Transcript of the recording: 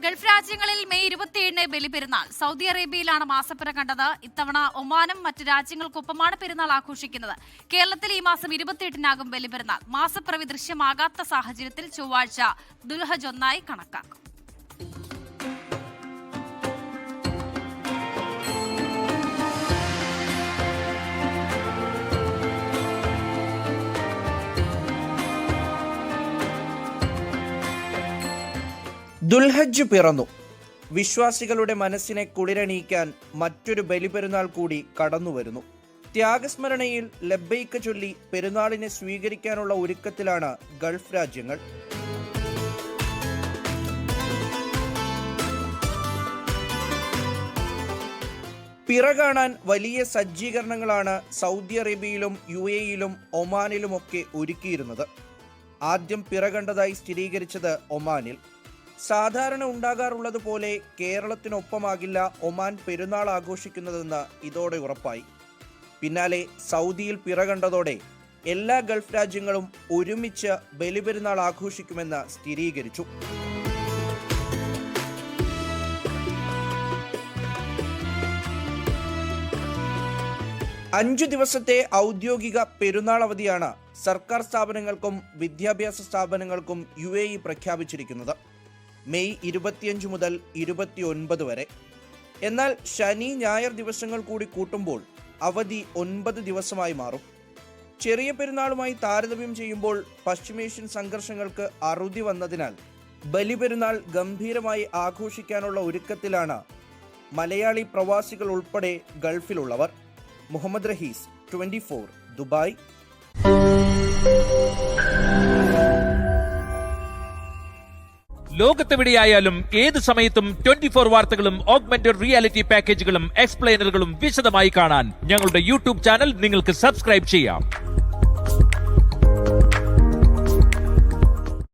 Gulf രാജ്യങ്ങളിൽ May 27 Baliperunnal. Saudi അറേബ്യയിലാണ് മാസപ്പിറ കണ്ടത്. ഇത്തവണ ഒമാനും മറ്റ് രാജ്യങ്ങൾക്കൊപ്പമാണ് പെരുന്നാൾ ആഘോഷിക്കുന്നത്. കേരളത്തിൽ ഈ മാസം 28-നാകും ബലിപെരുന്നാൾ. മാസപ്പിറവി ദൃശ്യമാകാത്ത സാഹചര്യത്തിൽ ചൊവ്വാഴ്ച ദുൽഹജ് 1 കണക്കാക്കും. ദുൽഹജ്ജ് പിറന്നു. വിശ്വാസികളുടെ മനസ്സിനെ കുളിരണിയിക്കാൻ മറ്റൊരു ബലിപെരുന്നാൾ കൂടി കടന്നുവരുന്നു. ത്യാഗസ്മരണയിൽ ലബ്ബൈക്ക് ചൊല്ലി പെരുന്നാളിനെ സ്വീകരിക്കാനുള്ള ഒരുക്കത്തിലാണ് ഗൾഫ് രാജ്യങ്ങൾ. പിറ കാണാൻ വലിയ സജ്ജീകരണങ്ങളാണ് സൗദി അറേബ്യയിലും UAE-യിലും ഒമാനിലുമൊക്കെ ഒരുക്കിയിരുന്നത്. ആദ്യം പിറ കണ്ടതായി സ്ഥിരീകരിച്ചത് ഒമാനിൽ. സാധാരണ ഉണ്ടാകാറുള്ളതുപോലെ കേരളത്തിനൊപ്പമാകില്ല ഒമാൻ പെരുന്നാൾ ആഘോഷിക്കുന്നതെന്ന് ഇതോടെ ഉറപ്പായി. പിന്നാലെ സൗദിയിൽ പിറ കണ്ടതോടെ എല്ലാ ഗൾഫ് രാജ്യങ്ങളും ഒരുമിച്ച് ബലിപെരുന്നാൾ ആഘോഷിക്കുമെന്ന് സ്ഥിരീകരിച്ചു. അഞ്ചു ദിവസത്തെ ഔദ്യോഗിക പെരുന്നാൾ അവധിയാണ് സർക്കാർ സ്ഥാപനങ്ങൾക്കും വിദ്യാഭ്യാസ സ്ഥാപനങ്ങൾക്കും UAE പ്രഖ്യാപിച്ചിരിക്കുന്നത്. മെയ് 25 മുതൽ 29 വരെ. എന്നാൽ ശനി ഞായർ ദിവസങ്ങൾ കൂടി കൂട്ടുമ്പോൾ അവധി 9 ദിവസമായി മാറും. ചെറിയ പെരുന്നാളുമായി താരതമ്യം ചെയ്യുമ്പോൾ പശ്ചിമേഷ്യൻ സംഘർഷങ്ങൾക്ക് അറുതി വന്നതിനാൽ ബലിപെരുന്നാൾ ഗംഭീരമായി ആഘോഷിക്കാനുള്ള ഒരുക്കത്തിലാണ് മലയാളി പ്രവാസികൾ ഉൾപ്പെടെ ഗൾഫിലുള്ളവർ. മുഹമ്മദ് റഹീസ്, 24, ദുബായ്. ലോകത്തെവിടെയായാലും ഏത് സമയത്തും 24 വാർത്തകളും ഓഗ്മെന്റഡ് റിയാലിറ്റി പാക്കേജുകളും എക്സ്പ്ലെയിനറുകളും വിശദമായി കാണാൻ ഞങ്ങളുടെ YouTube ചാനൽ നിങ്ങൾക്ക് സബ്സ്ക്രൈബ് ചെയ്യാം.